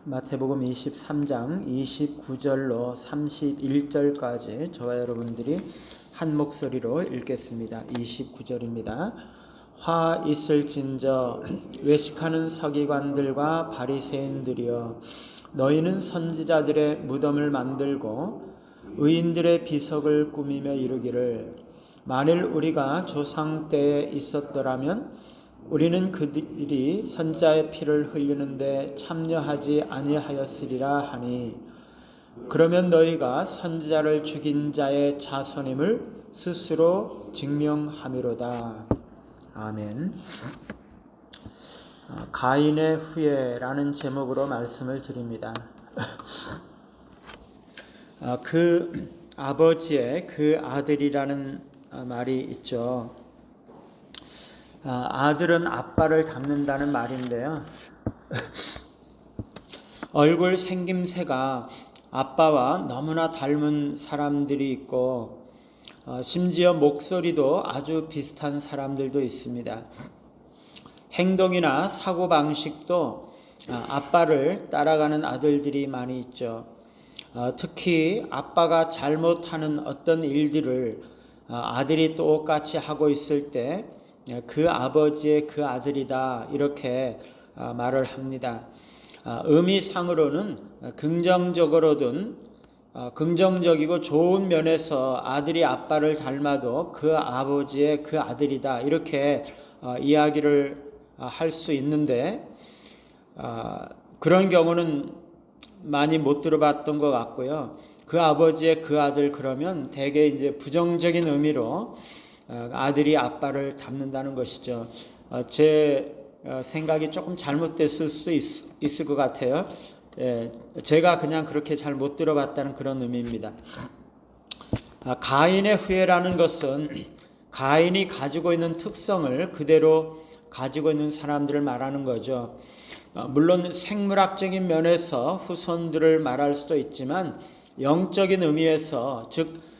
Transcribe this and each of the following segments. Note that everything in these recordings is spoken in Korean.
마태복음 23장 29절로 31절까지 저와 여러분들이 한 목소리로 읽겠습니다. 29절입니다. 화 있을진저 외식하는 서기관들과 바리새인들이여, 너희는 선지자들의 무덤을 만들고 의인들의 비석을 꾸미며 이르기를, 만일 우리가 조상 때에 있었더라면 우리는 그들이 선지자의 피를 흘리는데 참여하지 아니하였으리라 하니, 그러면 너희가 선지자를 죽인 자의 자손임을 스스로 증명함이로다. 아멘. 가인의 후예라는 제목으로 말씀을 드립니다. 그 아버지의 그 아들이라는 말이 있죠. 아들은 아빠를 닮는다는 말인데요. 얼굴 생김새가 아빠와 너무나 닮은 사람들이 있고, 심지어 목소리도 아주 비슷한 사람들도 있습니다. 행동이나 사고방식도 아빠를 따라가는 아들들이 많이 있죠. 특히 아빠가 잘못하는 어떤 일들을 아들이 똑같이 하고 있을 때 그 아버지의 그 아들이다, 이렇게 말을 합니다. 의미상으로는 긍정적으로든 긍정적이고 좋은 면에서 아들이 아빠를 닮아도 그 아버지의 그 아들이다, 이렇게 이야기를 할 수 있는데, 그런 경우는 많이 못 들어봤던 것 같고요. 그 아버지의 그 아들, 그러면 대개 이제 부정적인 의미로 아들이 아빠를 닮는다는 것이죠. 제 생각이 조금 잘못됐을 수 있을 것 같아요. 제가 그냥 그렇게 잘 못 들어봤다는 그런 의미입니다. 가인의 후예라는 것은 가인이 가지고 있는 특성을 그대로 가지고 있는 사람들을 말하는 거죠. 물론 생물학적인 면에서 후손들을 말할 수도 있지만, 영적인 의미에서, 즉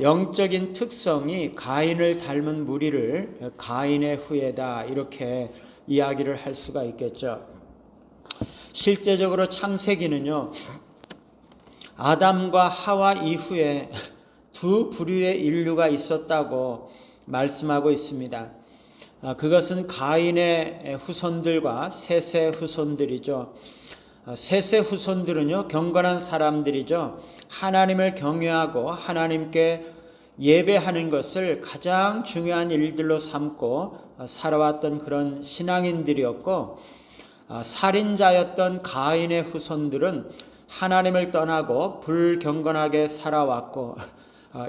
영적인 특성이 가인을 닮은 무리를 가인의 후예다, 이렇게 이야기를 할 수가 있겠죠. 실제적으로 창세기는요, 아담과 하와 이후에 두 부류의 인류가 있었다고 말씀하고 있습니다. 그것은 가인의 후손들과 셋의 후손들이죠. 셋의 후손들은요, 경건한 사람들이죠. 하나님을 경외하고 하나님께 예배하는 것을 가장 중요한 일들로 삼고 살아왔던 그런 신앙인들이었고, 살인자였던 가인의 후손들은 하나님을 떠나고 불경건하게 살아왔고,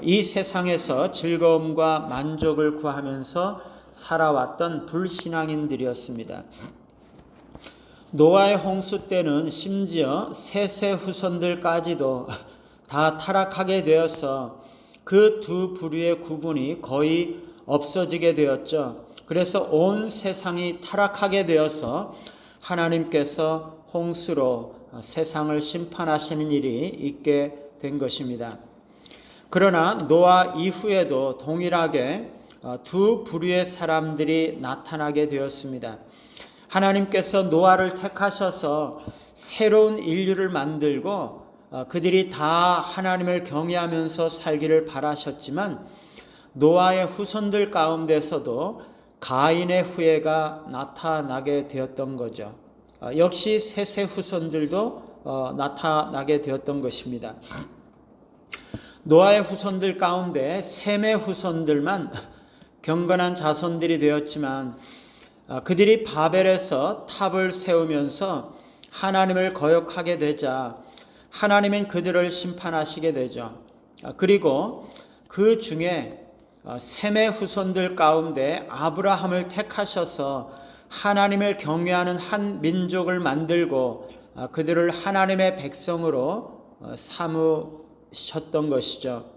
이 세상에서 즐거움과 만족을 구하면서 살아왔던 불신앙인들이었습니다. 노아의 홍수 때는 심지어 셋의 후손들까지도 다 타락하게 되어서 그 두 부류의 구분이 거의 없어지게 되었죠. 그래서 온 세상이 타락하게 되어서 하나님께서 홍수로 세상을 심판하시는 일이 있게 된 것입니다. 그러나 노아 이후에도 동일하게 두 부류의 사람들이 나타나게 되었습니다. 하나님께서 노아를 택하셔서 새로운 인류를 만들고 그들이 다 하나님을 경외하면서 살기를 바라셨지만, 노아의 후손들 가운데서도 가인의 후예가 나타나게 되었던 거죠. 역시 셋의 후손들도 나타나게 되었던 것입니다. 노아의 후손들 가운데 셈의 후손들만 경건한 자손들이 되었지만, 그들이 바벨에서 탑을 세우면서 하나님을 거역하게 되자 하나님은 그들을 심판하시게 되죠. 그리고 그 중에 셈의 후손들 가운데 아브라함을 택하셔서 하나님을 경외하는 한 민족을 만들고 그들을 하나님의 백성으로 삼으셨던 것이죠.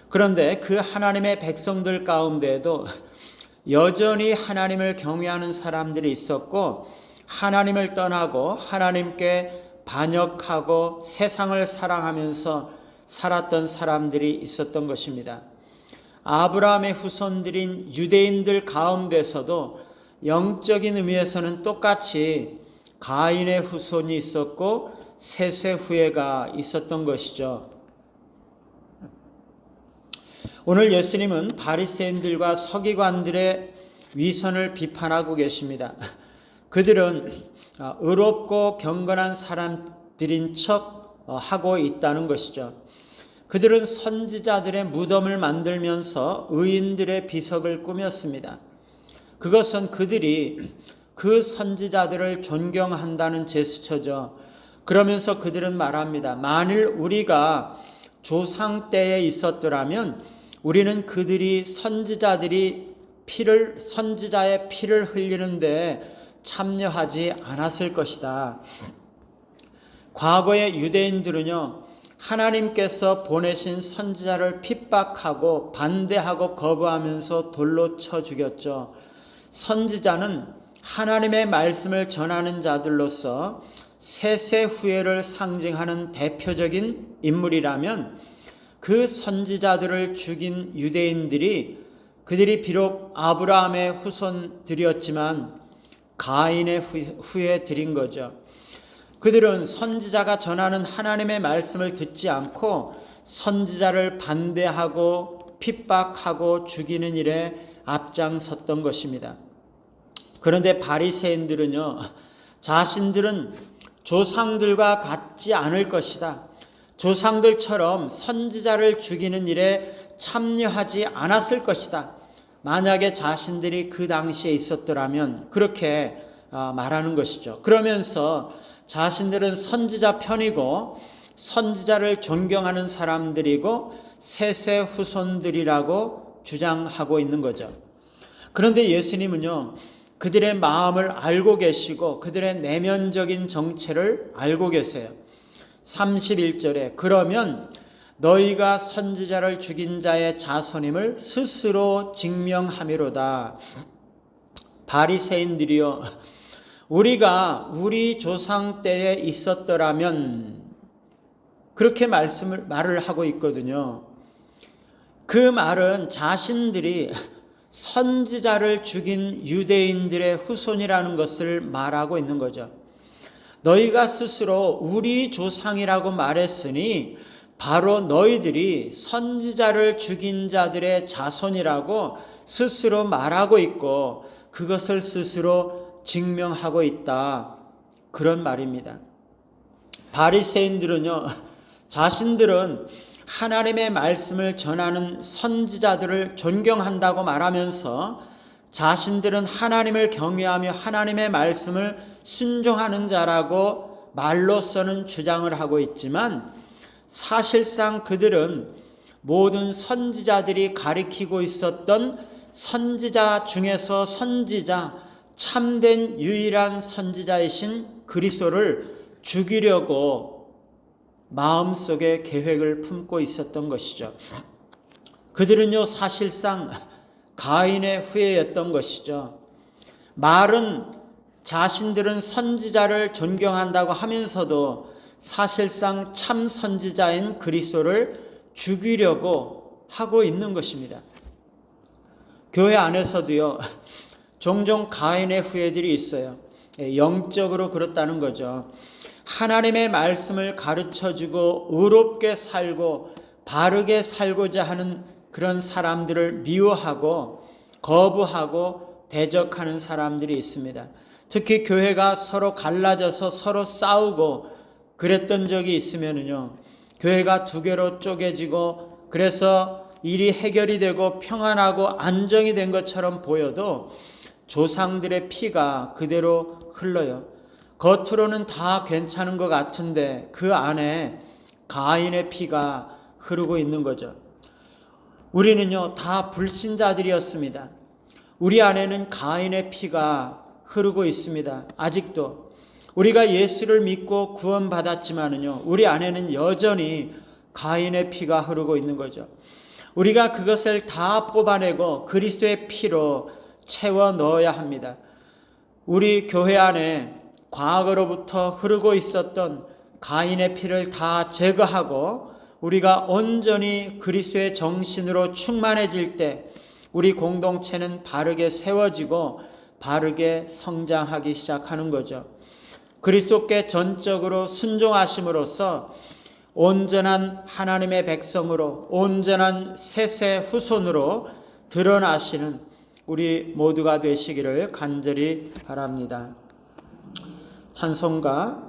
그런데 그 하나님의 백성들 가운데에도 여전히 하나님을 경외하는 사람들이 있었고, 하나님을 떠나고 하나님께 반역하고 세상을 사랑하면서 살았던 사람들이 있었던 것입니다. 아브라함의 후손들인 유대인들 가운데서도 영적인 의미에서는 똑같이 가인의 후손이 있었고 셋의 후예가 있었던 것이죠. 오늘 예수님은 바리새인들과 서기관들의 위선을 비판하고 계십니다. 그들은 의롭고 경건한 사람들인 척 하고 있다는 것이죠. 그들은 선지자들의 무덤을 만들면서 의인들의 비석을 꾸몄습니다. 그것은 그들이 그 선지자들을 존경한다는 제스처죠. 그러면서 그들은 말합니다. 만일 우리가 조상 때에 있었더라면 우리는 그들이 선지자의 피를 흘리는데 참여하지 않았을 것이다. 과거의 유대인들은요, 하나님께서 보내신 선지자를 핍박하고 반대하고 거부하면서 돌로 쳐 죽였죠. 선지자는 하나님의 말씀을 전하는 자들로서 세세 후예를 상징하는 대표적인 인물이라면 그 선지자들을 죽인 유대인들이 그들이 비록 아브라함의 후손들이었지만 가인의 후예들인 거죠. 그들은 선지자가 전하는 하나님의 말씀을 듣지 않고 선지자를 반대하고 핍박하고 죽이는 일에 앞장섰던 것입니다. 그런데 바리새인들은요, 자신들은 조상들과 같지 않을 것이다. 조상들처럼 선지자를 죽이는 일에 참여하지 않았을 것이다. 만약에 자신들이 그 당시에 있었더라면 그렇게 말하는 것이죠. 그러면서 자신들은 선지자 편이고 선지자를 존경하는 사람들이고 셋의 후손들이라고 주장하고 있는 거죠. 그런데 예수님은요, 그들의 마음을 알고 계시고 그들의 내면적인 정체를 알고 계세요. 31절에 그러면 너희가 선지자를 죽인 자의 자손임을 스스로 증명하미로다. 바리새인들이여, 우리가 우리 조상 때에 있었더라면 그렇게 말을 하고 있거든요. 그 말은 자신들이 선지자를 죽인 유대인들의 후손이라는 것을 말하고 있는 거죠. 너희가 스스로 우리 조상이라고 말했으니 바로 너희들이 선지자를 죽인 자들의 자손이라고 스스로 말하고 있고 그것을 스스로 증명하고 있다. 그런 말입니다. 바리새인들은요, 자신들은 하나님의 말씀을 전하는 선지자들을 존경한다고 말하면서 자신들은 하나님을 경외하며 하나님의 말씀을 순종하는 자라고 말로서는 주장을 하고 있지만 사실상 그들은 모든 선지자들이 가리키고 있었던 선지자 중에서 참된 유일한 선지자이신 그리스도를 죽이려고 마음속에 계획을 품고 있었던 것이죠. 그들은요, 사실상 가인의 후예였던 것이죠. 말은 자신들은 선지자를 존경한다고 하면서도 사실상 참 선지자인 그리스도를 죽이려고 하고 있는 것입니다. 교회 안에서도요, 종종 가인의 후예들이 있어요. 영적으로 그렇다는 거죠. 하나님의 말씀을 가르쳐주고 의롭게 살고 바르게 살고자 하는 그런 사람들을 미워하고 거부하고 대적하는 사람들이 있습니다. 특히 교회가 서로 갈라져서 서로 싸우고 그랬던 적이 있으면요, 교회가 두 개로 쪼개지고 그래서 일이 해결이 되고 평안하고 안정이 된 것처럼 보여도 조상들의 피가 그대로 흘러요. 겉으로는 다 괜찮은 것 같은데 그 안에 가인의 피가 흐르고 있는 거죠. 우리는요, 다 불신자들이었습니다. 우리 안에는 가인의 피가 흐르고 있습니다. 아직도 우리가 예수를 믿고 구원받았지만은요, 우리 안에는 여전히 가인의 피가 흐르고 있는 거죠. 우리가 그것을 다 뽑아내고 그리스도의 피로 채워 넣어야 합니다. 우리 교회 안에 과거로부터 흐르고 있었던 가인의 피를 다 제거하고 우리가 온전히 그리스도의 정신으로 충만해질 때 우리 공동체는 바르게 세워지고 바르게 성장하기 시작하는 거죠. 그리스도께 전적으로 순종하심으로써 온전한 하나님의 백성으로, 온전한 셋의 후손으로 드러나시는 우리 모두가 되시기를 간절히 바랍니다. 찬송가